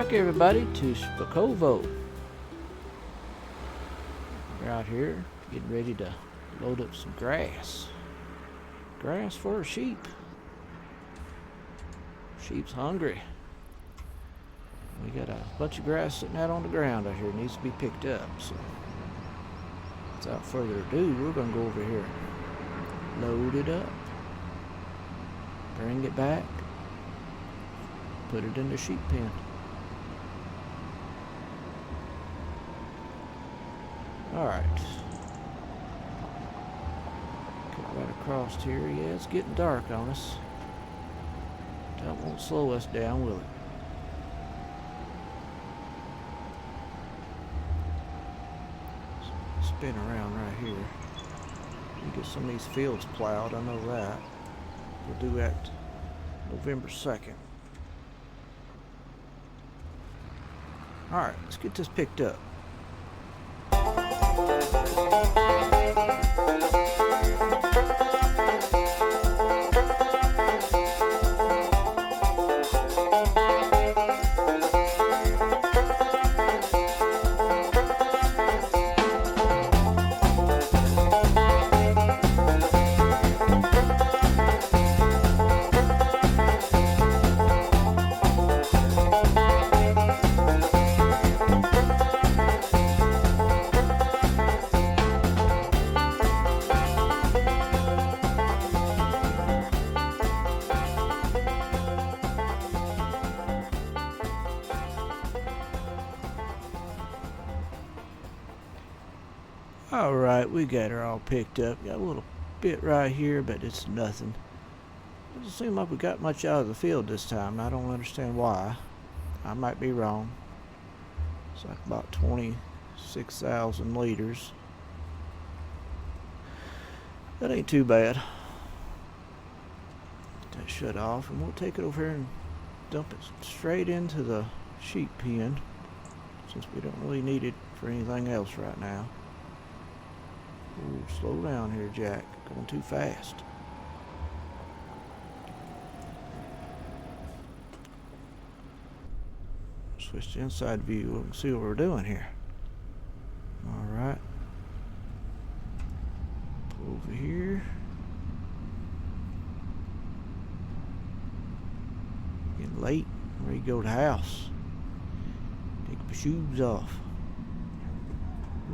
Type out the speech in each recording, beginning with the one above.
back, everybody, to Szpakowo. We're out here getting ready to load up some grass. Grass for a sheep. Sheep's hungry. We got a bunch of grass sitting out on the ground out here. It needs to be picked up. So, without further ado, we're going to go over here, load it up, bring it back, put it in the sheep pen. Alright. Cut right across here. Yeah, it's getting dark on us. That won't slow us down, will it? Spin around right here. We get some of these fields plowed, I know that. We'll do that November 2nd. Alright, let's get this picked up. Alright, we got her all picked up. Got a little bit right here, but it's nothing. It doesn't seem like we got much out of the field this time. I don't understand why. I might be wrong. It's like about 26,000 liters. That ain't too bad. Get that shut off, and we'll take it over here and dump it straight into the sheep pen, since we don't really need it for anything else right now. Ooh, slow down here, Jack. Going too fast. Switch to inside view. We can see what we're doing here. Alright. Pull over here. Getting late. Ready to go to the house. Take my shoes off.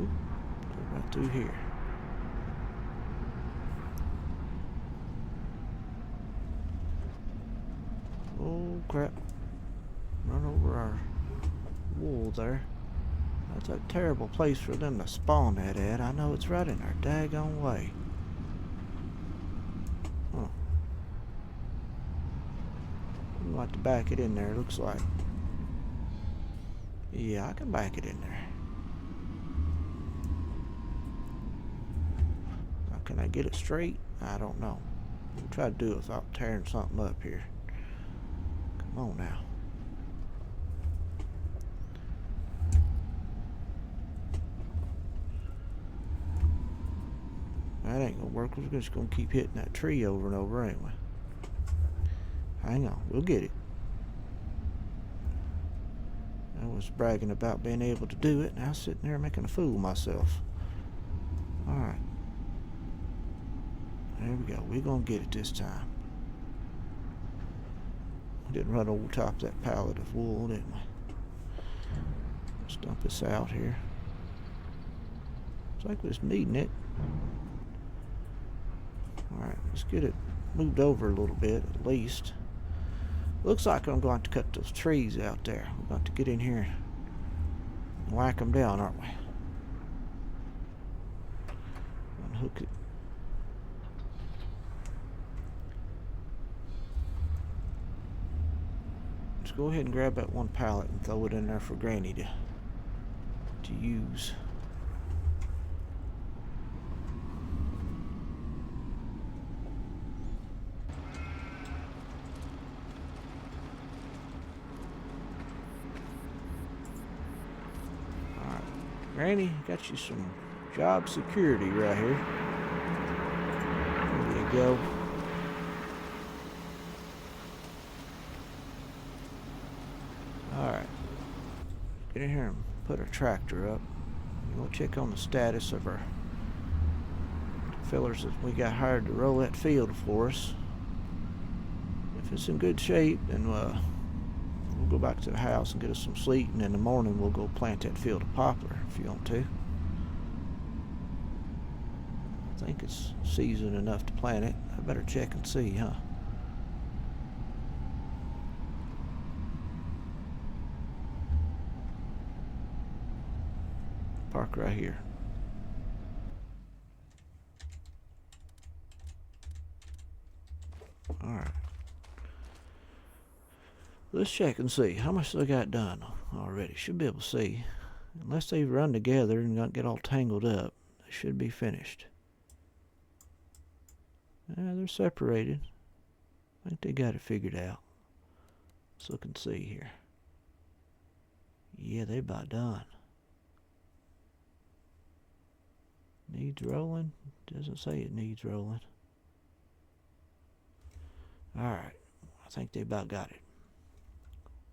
Oop, go right through here. Oh crap. Run over our wool there. That's a terrible place for them to spawn that at. I know it's right in our daggone way. Huh. I'm going to back it in there, looks like. Yeah, I can back it in there. Now, can I get it straight? I don't know. We'll try to do it without tearing something up here. Come on now. That ain't gonna work. We're just gonna keep hitting that tree over and over anyway. Hang on, we'll get it. I was bragging about being able to do it, and I was sitting there making a fool of myself. Alright. There we go. We're gonna get it this time. Didn't run over top of that pallet of wool, didn't we? Let's dump this out here. Looks like we're just needing it. Alright, let's get it moved over a little bit at least. Looks like I'm going to cut those trees out there. We're about to get in here and whack them down, aren't we? Unhook it. Go ahead and grab that one pallet and throw it in there for Granny to use. Alright, Granny, got you some job security right here. There you go. Alright. get in here and put our tractor up. We'll check on the status of our fellers that we got hired to roll that field for us. If it's in good shape, then we'll go back to the house and get us some sleep, and in the morning we'll go plant that field of poplar if you want to. I think it's seasoned enough to plant it. I better check and see, huh? Park right here. Alright. Let's check and see how much they got done already. Should be able to see. Unless they run together and not get all tangled up, they should be finished. They're separated. I think they got it figured out. Let's look and see here. Yeah, they about done. Needs rolling? Doesn't say it needs rolling. Alright, I think they about got it.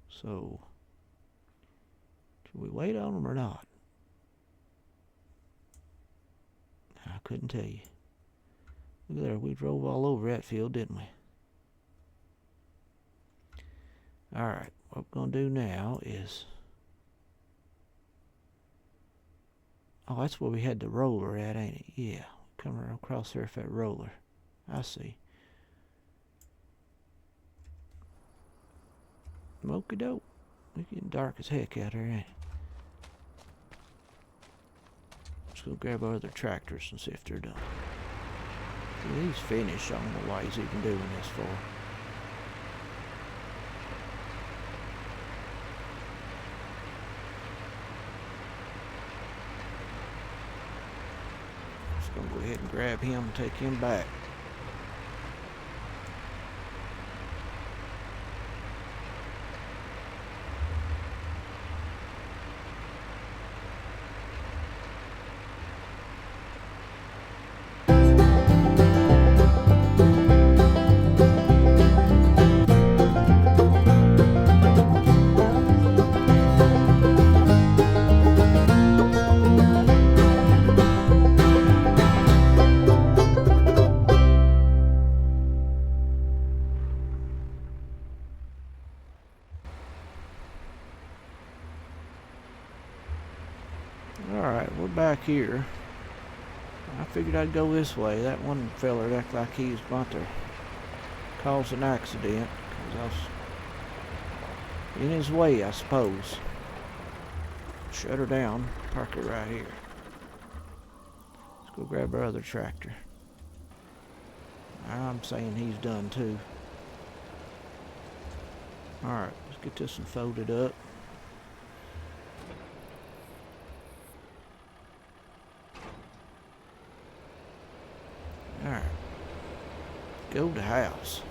So, should we wait on them or not? I couldn't tell you. Look there, we drove all over that field, didn't we? Alright, what we're going to do now is... Oh, that's where we had the roller at, ain't it? Yeah, come across there with that roller. I see. Smoky dope. It's getting dark as heck out here, ain't it? Let's go grab our other tractors and see if they're done. See, he's finished. I don't know why he's even doing this for. Just gonna go ahead and grab him and take him back. Alright, we're back here. I figured I'd go this way. That one feller acted like he was about to cause an accident, because I was in his way, I suppose. Shut her down, park it right here. Let's go grab our other tractor. I'm saying he's done too. Alright, let's get this one folded up. Alright, go to house.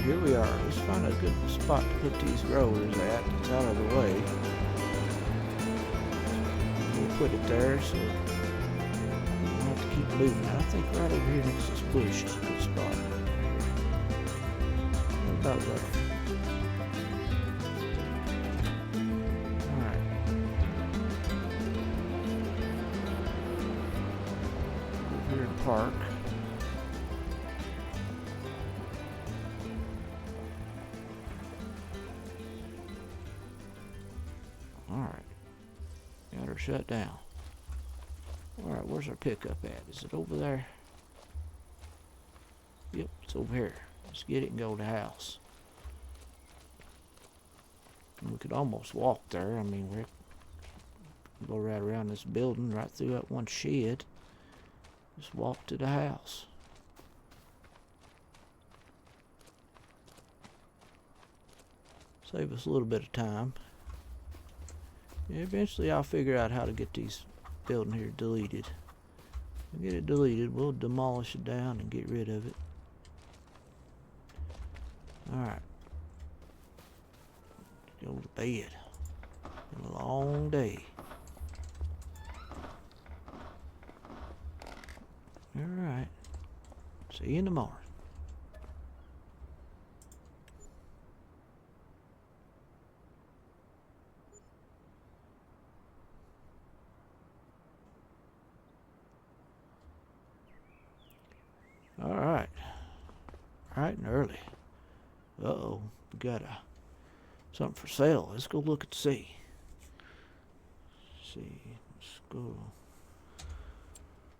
Here we are. Let's find a good spot to put these growers at. It's out of the way. We'll put it there so we don't have to keep moving. I think right over here next to this bush is a good spot. What about that? Alright. park. Alright. Got her shut down. Alright, where's our pickup at? Is it over there? Yep, it's over here. Let's get it and go to the house. And we could almost walk there. I mean, we go right around this building, right through that one shed. Just walk to the house. Save us a little bit of time. Yeah, eventually I'll figure out how to get these building here deleted. We'll get it deleted, we'll demolish it down and get rid of it. Alright. Go to bed. Been a long day. Alright. See you in the morning. Alright. Bright and early. Uh-oh. We got something for sale. Let's go look and see. Let's see. Let's go.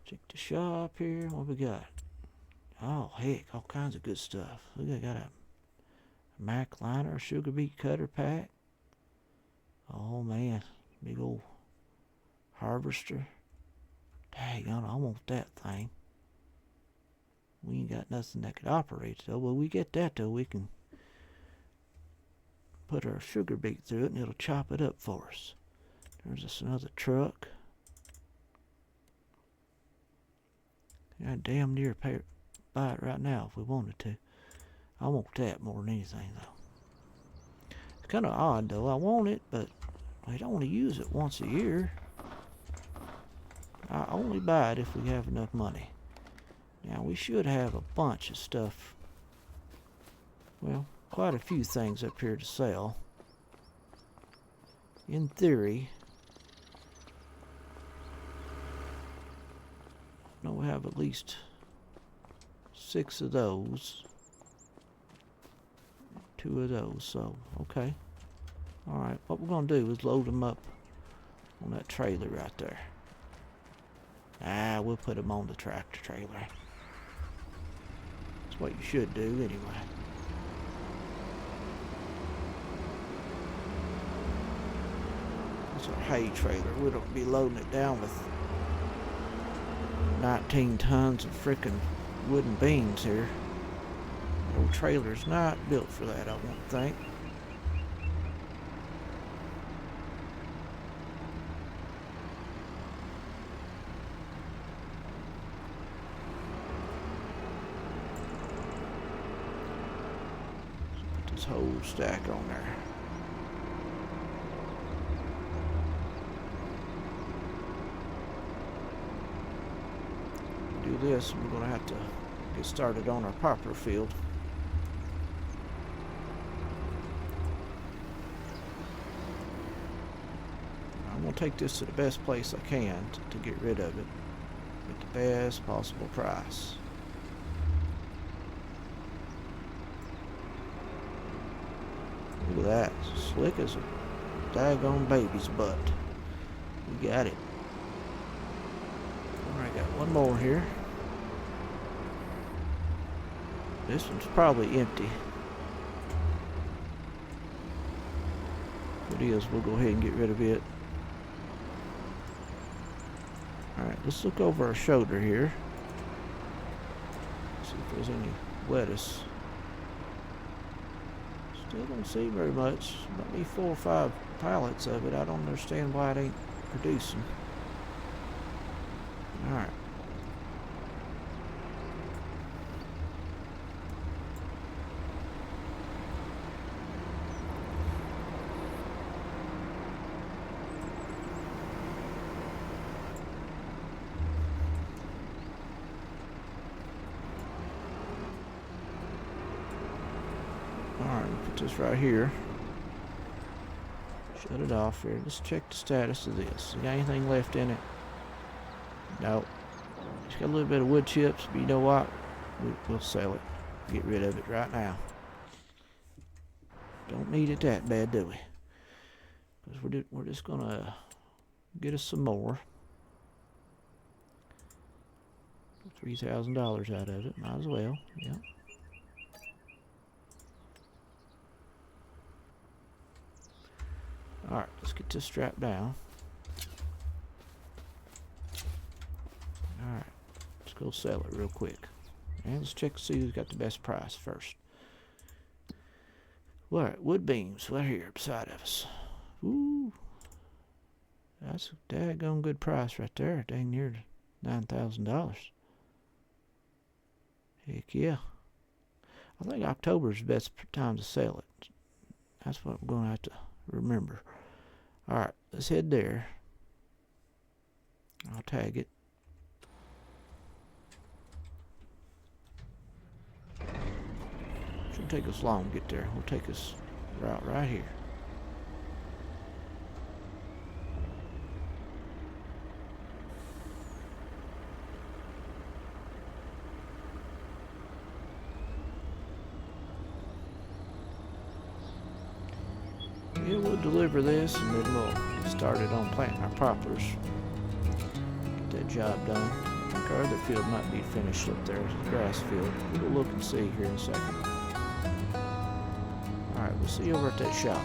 Check the shop here. What we got? Oh, heck. All kinds of good stuff. Look, I got a Mac liner, sugar beet cutter pack. Oh, man. Big old harvester. Dang, I want that thing. We ain't got nothing that could operate though. Well, we get that though. We can put our sugar beet through it and it'll chop it up for us. There's just another truck. I'd damn near buy it right now if we wanted to. I want that more than anything though. It's kind of odd though. I want it, but I don't want to use it once a year. I only buy it if we have enough money. Now we should have a bunch of stuff. Well, quite a few things up here to sell. In theory. I know we have at least 6 of those. 2 of those, so okay. Alright, what we're gonna do is load them up on that trailer right there. We'll put them on the tractor trailer. That's what you should do anyway. That's our hay trailer. We don't be loading it down with 19 tons of frickin' wooden beams here. The old trailer's not built for that, I won't think. Whole stack on there. Do this, we're gonna have to get started on our poplar field. I'm gonna take this to the best place I can to get rid of it at the best possible price. Look at that, slick as a daggone baby's butt. We got it. Alright, got one more here. This one's probably empty. If it is, we'll go ahead and get rid of it. Alright, let's look over our shoulder here. See if there's any lettuce. Still don't see very much. Might be 4 or 5 pallets of it. I don't understand why it ain't producing. Alright. Put this right here. Shut it off here. Let's check the status of this. You got anything left in it? Nope. It's got a little bit of wood chips, but you know what? We'll sell it. Get rid of it right now. Don't need it that bad, do we? Because we're just gonna get us some more. $3,000 out of it. Might as well. Yep. Alright, let's get this strapped down. Alright, let's go sell it real quick. And let's check to see who's got the best price first. Alright, wood beams right here beside of us. Ooh. That's a daggone good price right there. Dang near $9,000. Heck yeah. I think October's the best time to sell it. That's what we're going to have to remember. Alright, let's head there. I'll tag it. Shouldn't take us long to get there. We'll take us route right here. Yeah, we'll deliver this and then we'll get started on planting our poplars. Get that job done. I think our other field might be finished up there. It's a grass field. We'll look and see here in a second. Alright, we'll see you over at that shop.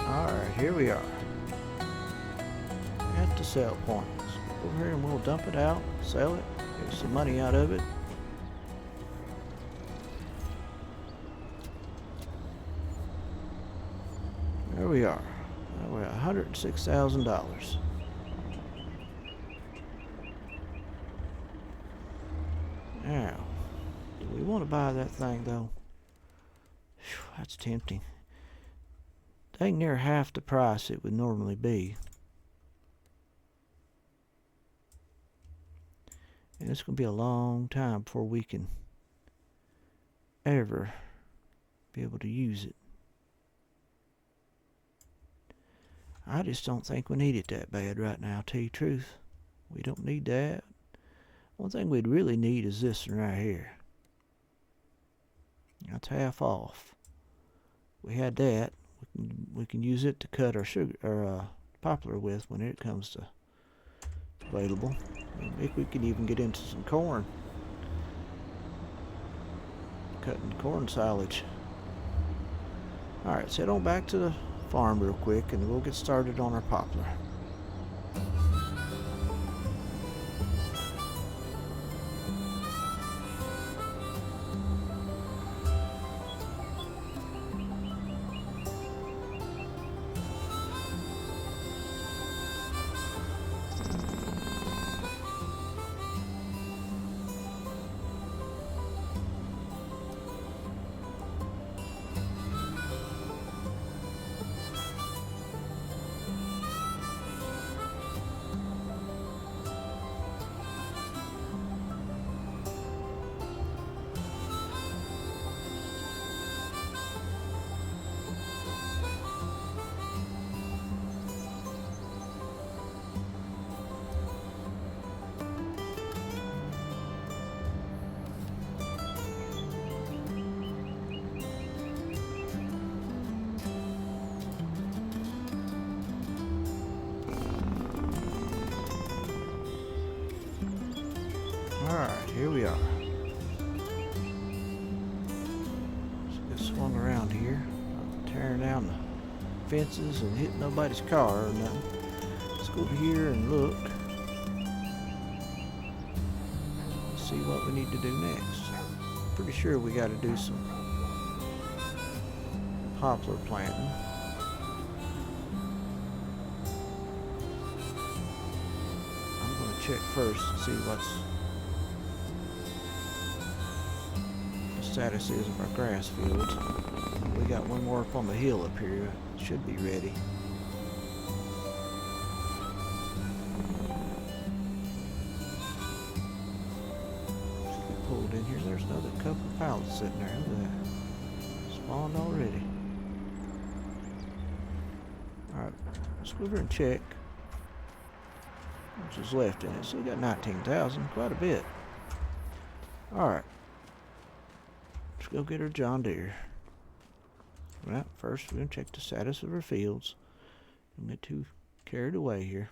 Alright, here we are. At the sell point. Let's go over here and we'll dump it out, sell it, get some money out of it. There we are. We're at $106,000. Now, do we want to buy that thing though? Whew, that's tempting. Dang near half the price it would normally be. And it's going to be a long time before we can ever be able to use it. I just don't think we need it that bad right now, to tell you the truth. We don't need that. One thing we'd really need is this one right here. That's half off. We had that. We can use it to cut our sugar or poplar with when it comes to available. And maybe we could even get into some corn, cutting corn silage. All right, let's head on back to the farm real quick, and we'll get started on our poplar. Alright, here we are. Let's get swung around here. Not tearing down the fences and hitting nobody's car or nothing. Let's go over here and look. See what we need to do next. Pretty sure we got to do some poplar planting. I'm going to check first and see what's the status is of our grass fields. We got one more up on the hill up here. It should be ready. Pulled in here. There's another couple of pallets sitting there. Look at that. Spawned already. Alright, let's go over and check which is left in it. So we got 19,000, quite a bit. Alright. Let's go get our John Deere. Well, first we're going to check the status of our fields. Don't get too carried away here.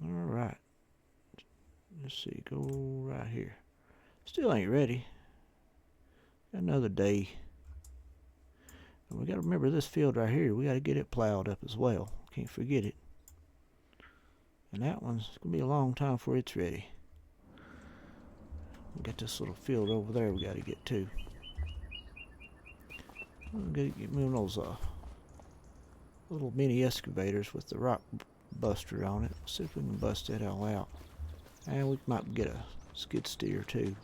Alright. Let's see, go right here. Still ain't ready. Got another day. And we got to remember this field right here. We got to get it plowed up as well. Can't forget it. And that one's going to be a long time before it's ready. We got this little field over there we got to get to. We'll get moving those little mini excavators with the rock buster on it. See if we can bust that all out. And we might get a skid steer too.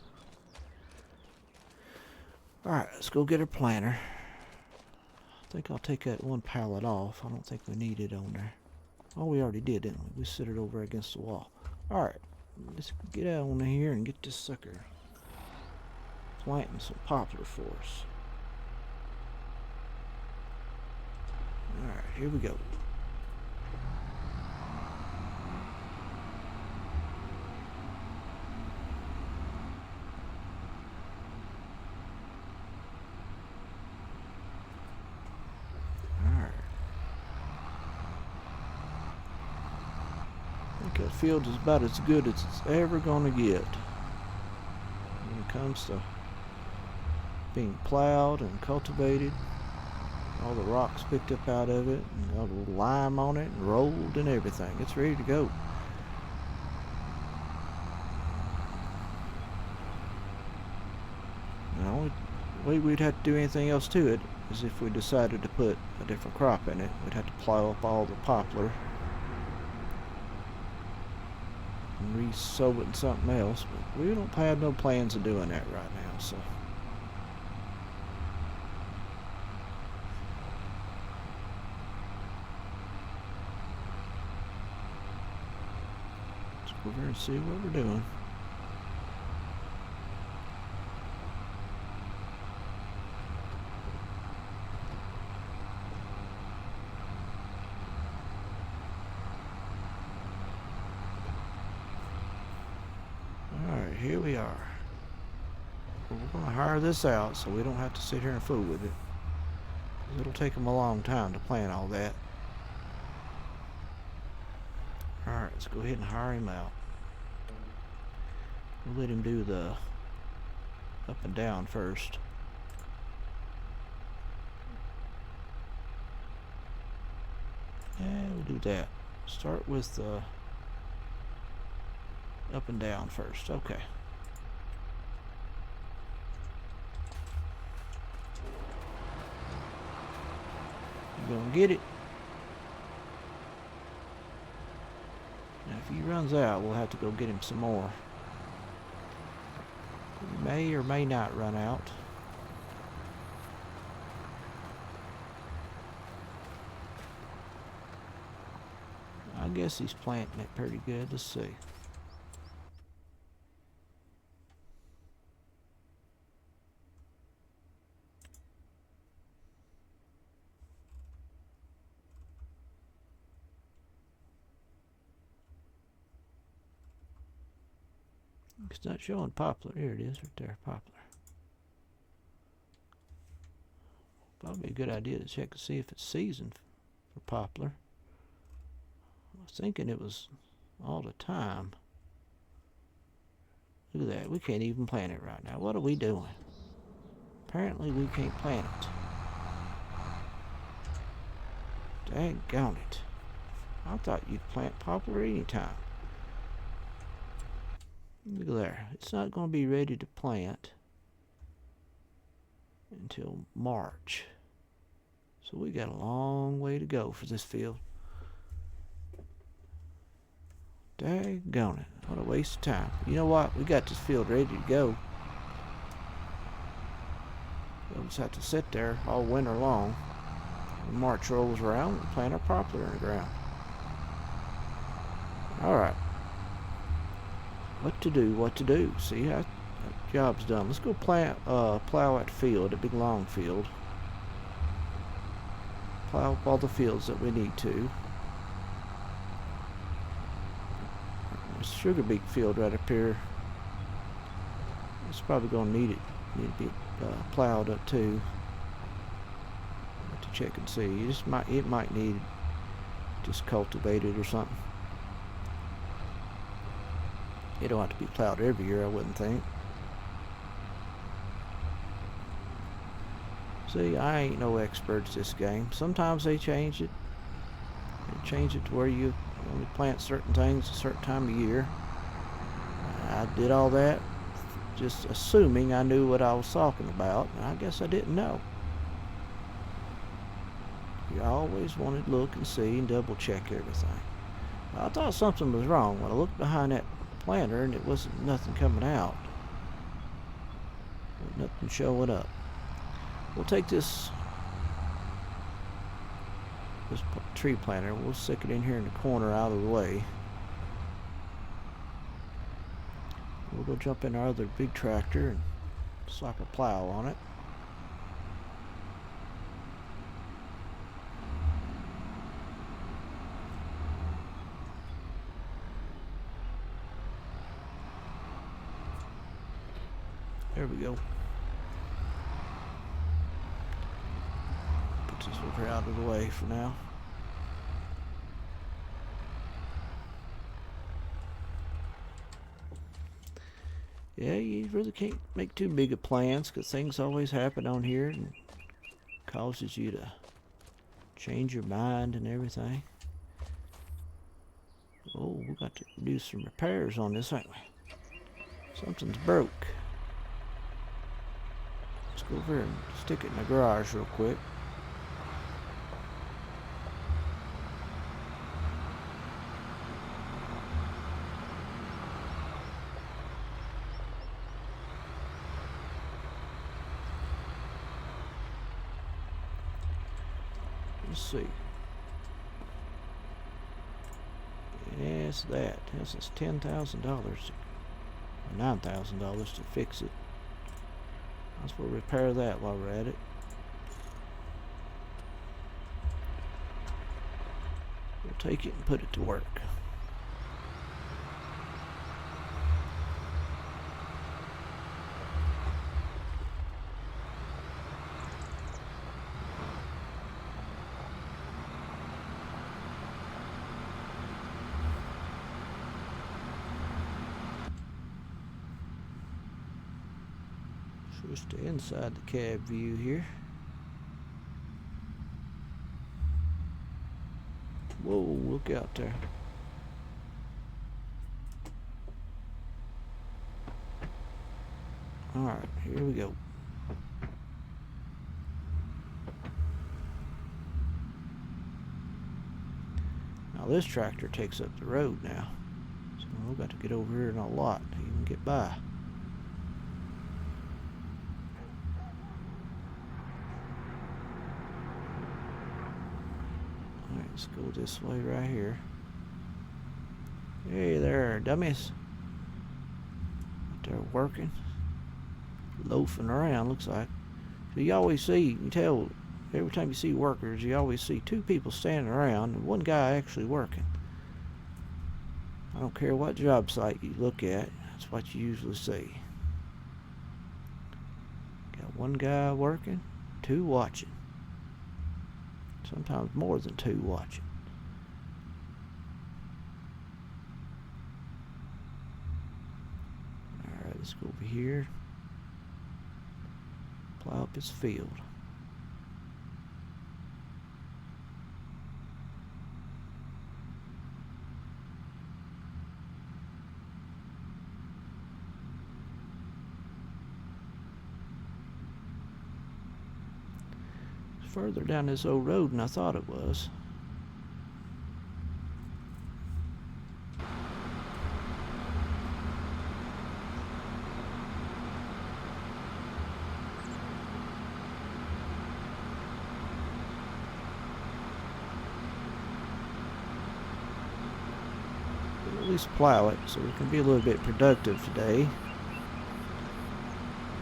Alright, let's go get our planter. I think I'll take that one pallet off. I don't think we need it on there. Oh, we already did, didn't we? We set it over against the wall. Alright, let's get out on here and get this sucker planting some poplar for us. Alright, here we go. That field is about as good as it's ever going to get when it comes to being plowed and cultivated. All the rocks picked up out of it, and all the lime on it, and rolled and everything. It's ready to go. The only way we'd have to do anything else to it is if we decided to put a different crop in it. We'd have to plow up all the poplar and re-sow it in something else, but we don't have no plans of doing that right now, so. Let's go over and see what we're doing. Here we are. We're going to hire this out so we don't have to sit here and fool with it. It'll take them a long time to plan all that. Alright, let's go ahead and hire him out. We'll let him do the up and down first. Yeah, we'll do that. Start with the up and down first. Okay. You gonna get it? Now if he runs out, we'll have to go get him some more. He may or may not run out. I guess he's planting it pretty good. Let's see. It's not showing poplar. Here it is, right there, poplar. Probably a good idea to check to see if it's seasoned for poplar. I was thinking it was all the time. Look at that. We can't even plant it right now. What are we doing? Apparently we can't plant it. Daggone it. I thought you'd plant poplar anytime. Look there. It's not going to be ready to plant until March. So we got a long way to go for this field. Daggone it. What a waste of time. You know what? We got this field ready to go. We'll just have to sit there all winter long. When March rolls around, we'll plant our poplar in the ground. Alright. What to do. See how that job's done. Let's go plow that field, a big long field. Plow up all the fields that we need to. There's a sugar beet field right up here. It's probably going to need to be plowed up too. Have to check and see. It might need just cultivated or something. It don't have to be plowed every year, I wouldn't think. See, I ain't no expert at this game. Sometimes they change it. They change it to where you only plant certain things a certain time of year. I did all that just assuming I knew what I was talking about, and I guess I didn't know. You always want to look and see and double check everything. I thought something was wrong when I looked behind that planter and it wasn't nothing coming out. Nothing showing up. We'll take this tree planter, we'll stick it in here in the corner out of the way. We'll go jump in our other big tractor and slap a plow on it. There we go. Put this over out of the way for now. Yeah, you really can't make too big of plans because things always happen on here and causes you to change your mind and everything. Oh, we got to do some repairs on this, ain't we? Something's broke. Let's go over and stick it in the garage real quick. Let's see. Yes, that. This is $10,000, $9,000 to fix it. Let's go repair that while we're at it. We'll take it and put it to work. Just inside the cab view here. Whoa, look out there. Alright, here we go. Now this tractor takes up the road now. So we've got to get over here in a lot to even get by. Let's go this way right here. Hey there, dummies. They're working. Loafing around, looks like. So you always see, you can tell, every time you see workers, you always see two people standing around and one guy actually working. I don't care what job site you look at, that's what you usually see. Got one guy working, two watching. Sometimes more than two watching. Let's go over here. Plow up his field. It's further down this old road than I thought it was. At least plow it so we can be a little bit productive today.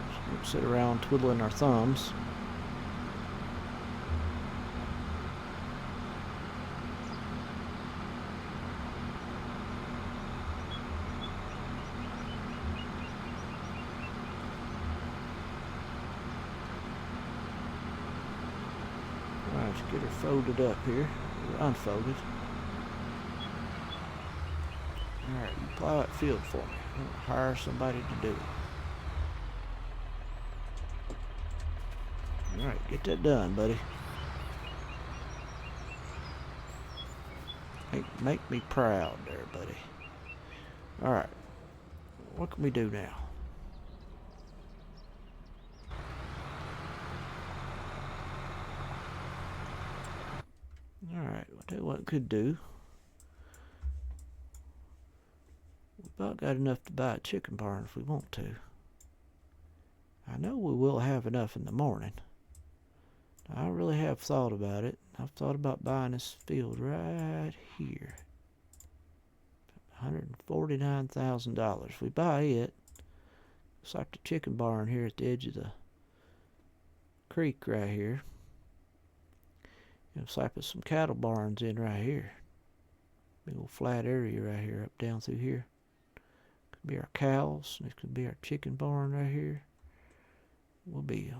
So don't sit around twiddling our thumbs. Alright, let's get her folded up here, or unfolded. Alright, you plow that field for me. I'm going to hire somebody to do it. Alright, get that done, buddy. Make me proud there, buddy. Alright, what can we do now? Alright, I'll tell you what it could do. We've about got enough to buy a chicken barn if we want to. I know we will have enough in the morning. I really have thought about it. I've thought about buying this field right here. $149,000. If we buy it, it's like the chicken barn here at the edge of the creek right here. It's like with some cattle barns in right here. Big old flat area right here, up down through here. Could be our cows. This could be our chicken barn right here. We'll be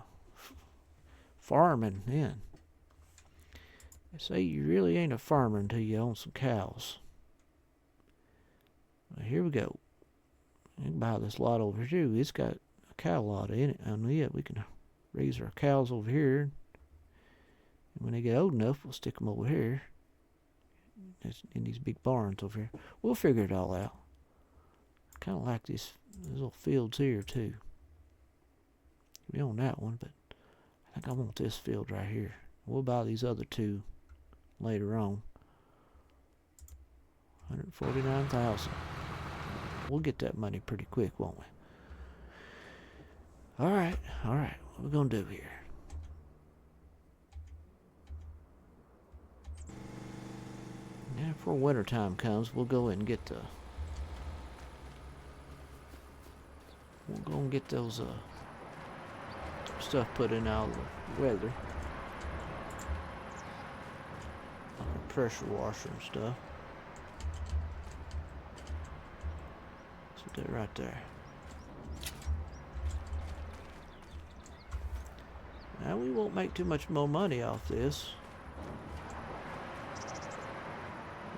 farming then. They say you really ain't a farmer until you own some cows. Well, here we go. You can buy this lot over here. It's got a cow lot in it. On it, we can raise our cows over here. And when they get old enough, we'll stick them over here. In these big barns over here. We'll figure it all out. I kind of like these little fields here too. We own that one, but I think I want this field right here. We'll buy these other two later on. $149,000. We'll get that money pretty quick, won't we? All right. What we gonna do here? Now, before winter time comes, we'll go and get the. We'll go and get those stuff put in out of the weather. Like a pressure washer and stuff. Put that right there. Now we won't make too much more money off this.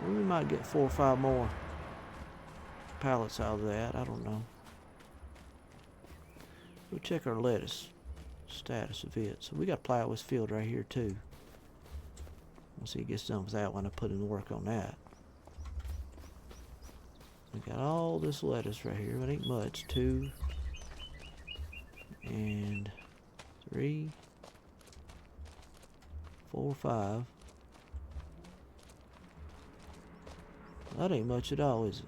We might get 4 or 5 more pallets out of that. I don't know. We'll check our lettuce status of it. So we got to plow this field right here too. Once he gets done with that one, I put in work on that. We got all this lettuce right here. It ain't much. 2 and 3, 4, 5. That ain't much at all, is it?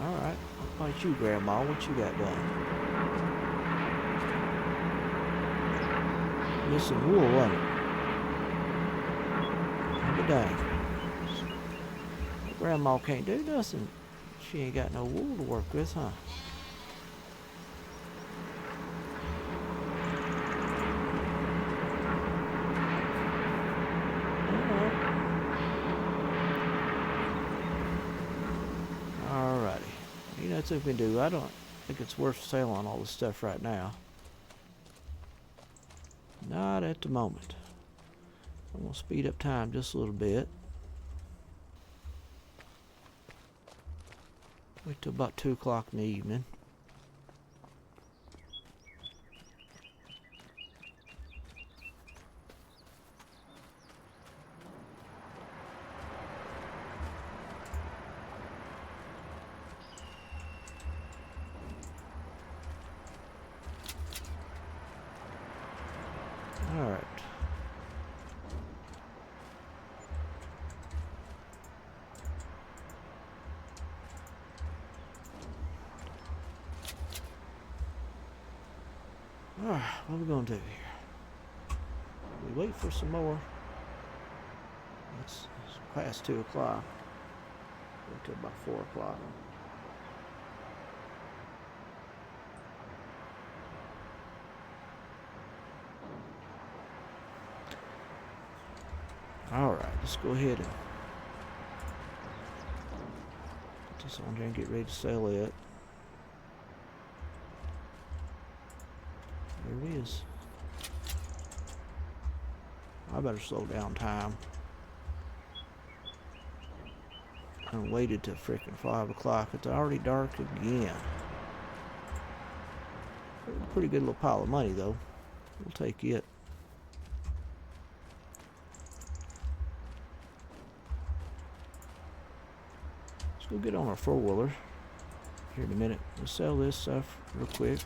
Alright, what about you, Grandma? What you got done? Missing wool, wasn't it? But dang. Grandma can't do nothing. She ain't got no wool to work with, huh? That's what we can do. I don't think it's worth selling all this stuff right now. Not at the moment. I'm gonna speed up time just a little bit. Wait till about 2 o'clock in the evening. All right. All right, what are we gonna do here? We wait for some more. It's past 2 o'clock. Wait till about 4 o'clock. All right, let's go ahead and put this on there and get ready to sell it. There it is. I better slow down time. I waited till frickin' 5 o'clock. It's already dark again. Pretty good little pile of money though. We'll take it. Let's go get on our four-wheeler here in a minute. We'll sell this stuff real quick.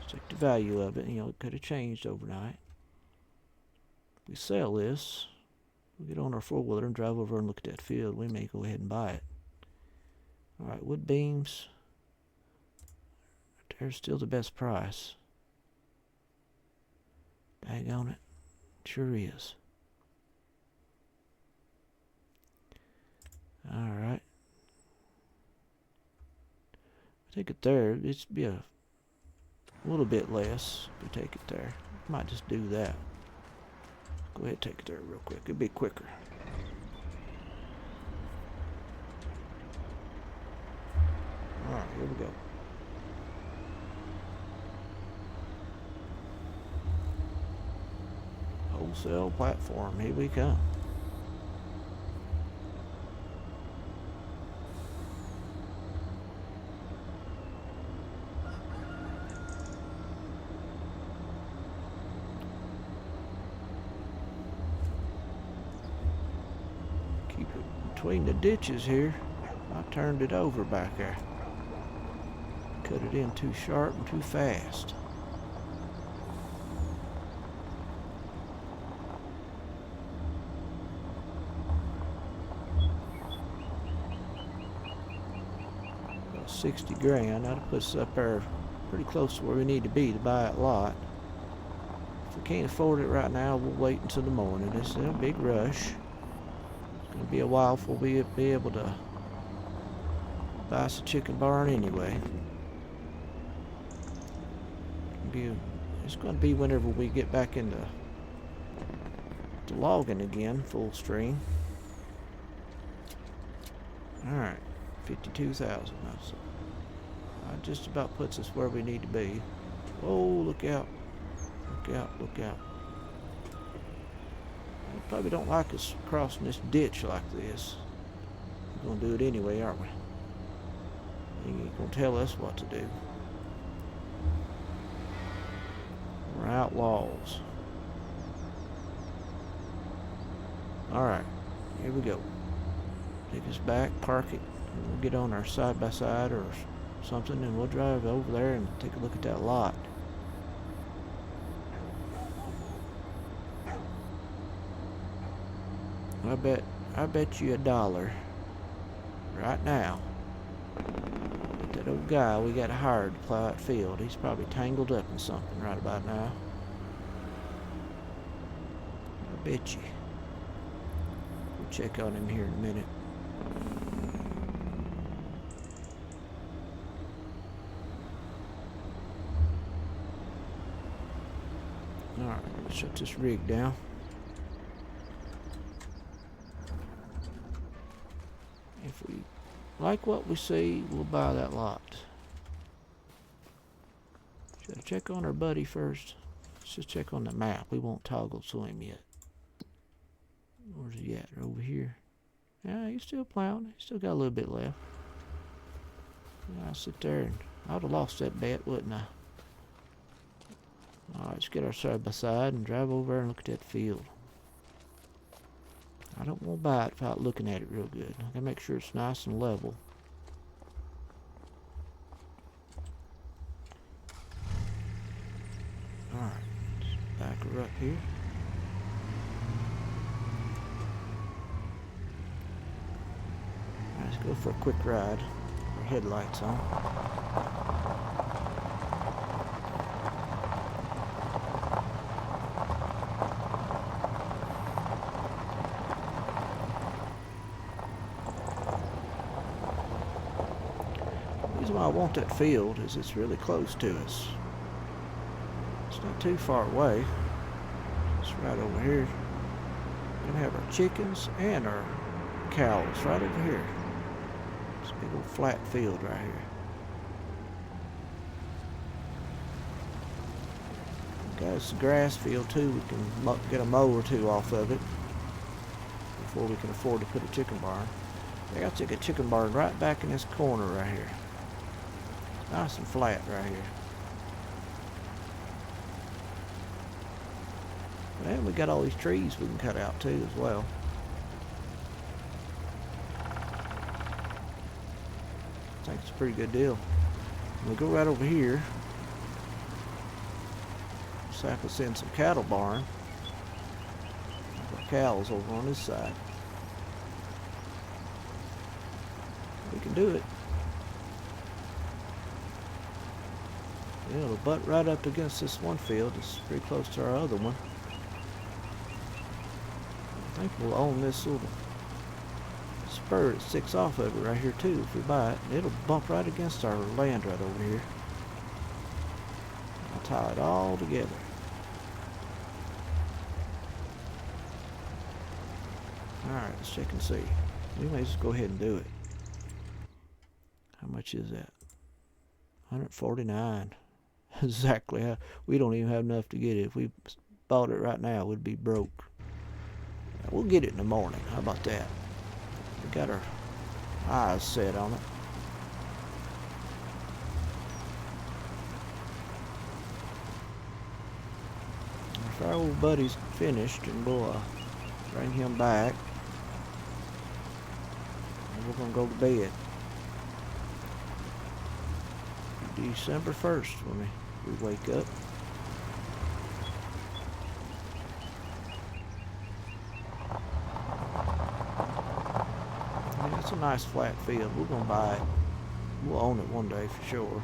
Check the value of it. You know, it could have changed overnight. We sell this. We get on our four-wheeler and drive over and look at that field. We may go ahead and buy it. Alright, wood beams. There's still the best price. Bag on it. Sure is. Alright. Take it there. It'd be a little bit less if we take it there. Might just do that. Go ahead and take it there real quick. It'll be quicker. Alright, here we go. Wholesale platform. Here we come. Keep it between the ditches here. I turned it over back there. Cut it in too sharp and too fast. About 60 grand. That'll put us up there pretty close to where we need to be to buy that lot. If we can't afford it right now, we'll wait until the morning. It's a big rush. It's going to be a while before we'll be able to buy us a chicken barn anyway. It's going to be whenever we get back into logging again, full stream. Alright, 52,000. That just about puts us where we need to be. Oh, look out. Look out, look out. They probably don't like us crossing this ditch like this. We're going to do it anyway, aren't we? They ain't going to tell us what to do. We're outlaws. Alright, here we go. Take us back, park it, and we'll get on our side-by-side or something, and we'll drive over there and take a look at that lot. I bet you $1 right now that old guy we got hired to plow that field, he's probably tangled up in something right about now. I bet you. We'll check on him here in a minute. Alright, shut this rig down. If we like what we see, we'll buy that lot. Should I check on our buddy first? Let's just check on the map. We won't toggle to him yet. Where's he at? Over here. Yeah, he's still plowing. He's still got a little bit left. Yeah, I'll sit there and I would have lost that bet, wouldn't I? Alright, let's get our side by side and drive over there and look at that field. I don't want to buy it without looking at it real good. I gotta make sure it's nice and level. Alright, let's back her up here. Let's go for a quick ride. Our headlights on. The reason why I want that field is it's really close to us. It's not too far away. It's right over here. We're gonna have our chickens and our cows right over here. It's a big old flat field right here. Okay, it's a grass field too. We can get a mow or two off of it before we can afford to put a chicken barn. I gotta take a chicken barn right back in this corner right here. Nice and flat right here. And we got all these trees we can cut out too as well. I think it's a pretty good deal. We go right over here. Sap us in some cattle barn. Our cows over on this side. We can do it. Yeah, it'll butt right up against this one field. It's pretty close to our other one. I think we'll own this little spur that sticks off of it right here too if we buy it. It'll bump right against our land right over here. I'll tie it all together. Alright, let's check and see. We may just go ahead and do it. How much is that? 149. Exactly. We don't even have enough to get it. If we bought it right now, we'd be broke. We'll get it in the morning. How about that? We got our eyes set on it. If our old buddy's finished, and we'll bring him back, and we're gonna go to bed. December 1st when we wake up. Yeah, it's a nice flat field. We're gonna buy it. We'll own it one day for sure.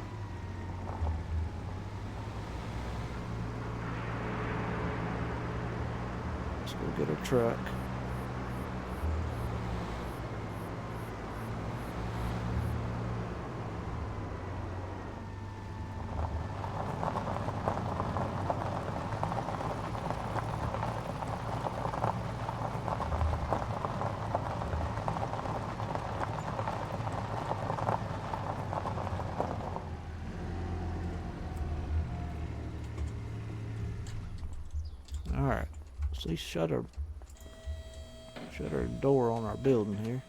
Let's go get our truck. Alright, so let's shut our door on our building here.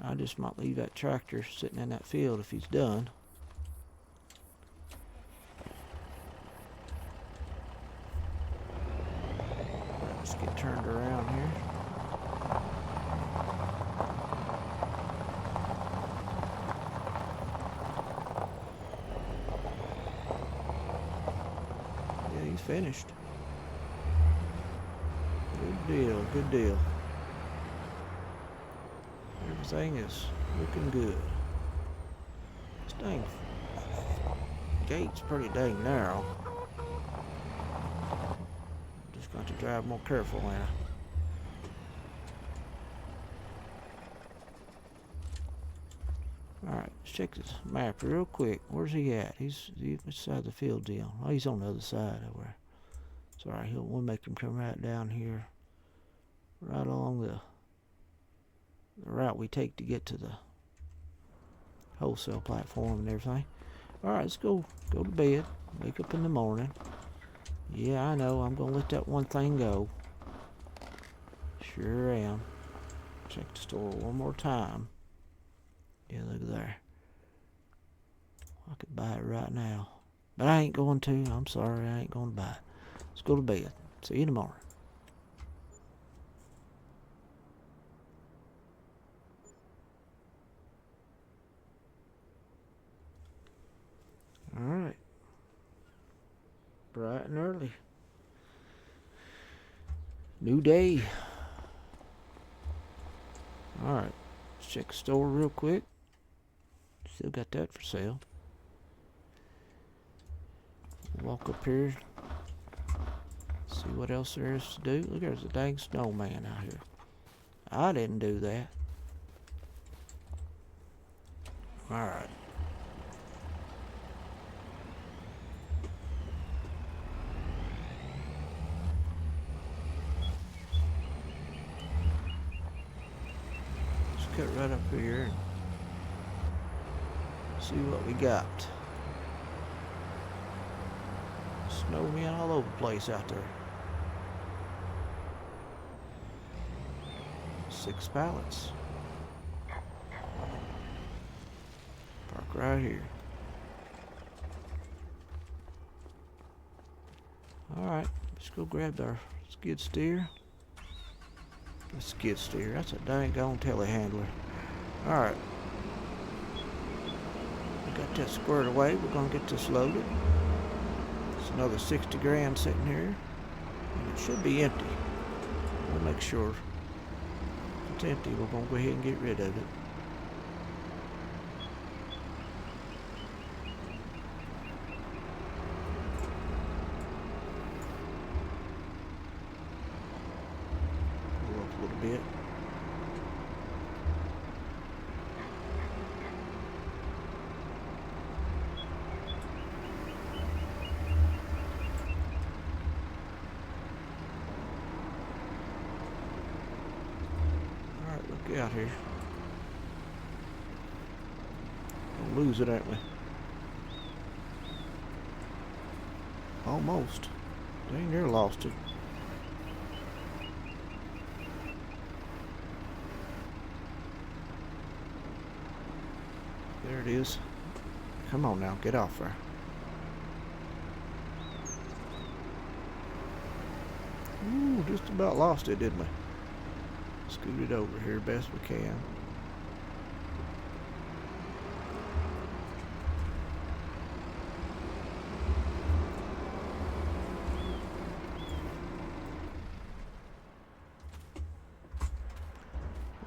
I just might leave that tractor sitting in that field if he's done. Let's get turned around here. He's finished. Good deal, good deal. Everything is looking good. This dang gate's pretty dang narrow. I'm just going to drive more careful now. Alright, let's check this map real quick. Where's he at? He's which side of the field deal? Oh, he's on the other side over there. It's alright, we'll make him come right down here. Right along the route we take to get to the wholesale platform and everything. Alright, let's go to bed. Wake up in the morning. Yeah, I know, I'm gonna let that one thing go. Sure am. Check the store one more time. Yeah, look at there. I could buy it right now. But I ain't going to. I'm sorry, I ain't going to buy it. Let's go to bed. See you in the morning. Alright. Bright and early. New day. Alright. Let's check the store real quick. Still got that for sale. Walk up here. See what else there is to do. Look, there's a dang snowman out here. I didn't do that. Alright. Let's cut right up here and see what we got. Snowmen all over the place out there. 6 pallets. Park right here. Alright, let's go grab our skid steer. The skid steer, that's a dang gone telehandler. Alright. We got that squared away. We're gonna get this loaded. It's another 60 grand sitting here. And it should be empty. We'll make sure if it's empty, we're gonna go ahead and get rid of it. Pull up a little bit. Look out here. We'll lose it, aren't we? Almost. Dang near lost it. There it is. Come on now, get off there. Ooh, just about lost it, didn't we? Scoot it over here best we can.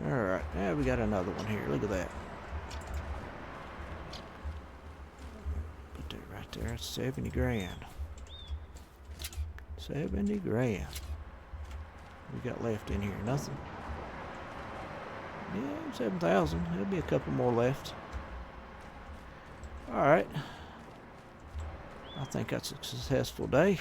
Alright, now we got another one here. Look at that. Put that right there. It's 70 grand. 70 grand. We got left in here? Nothing. Yeah, 7,000. There'll be a couple more left. Alright. I think that's a successful day.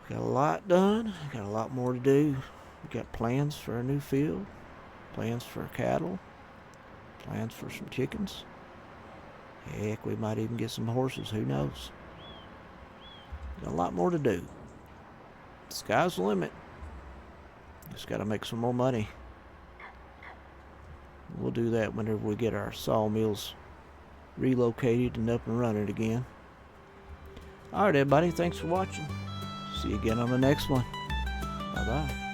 Got a lot done. Got a lot more to do. We got plans for a new field. Plans for cattle. Plans for some chickens. Heck, we might even get some horses. Who knows? Got a lot more to do. The sky's the limit. Just got to make some more money. We'll do that whenever we get our sawmills relocated and up and running again. Alright everybody, thanks for watching. See you again on the next one. Bye bye.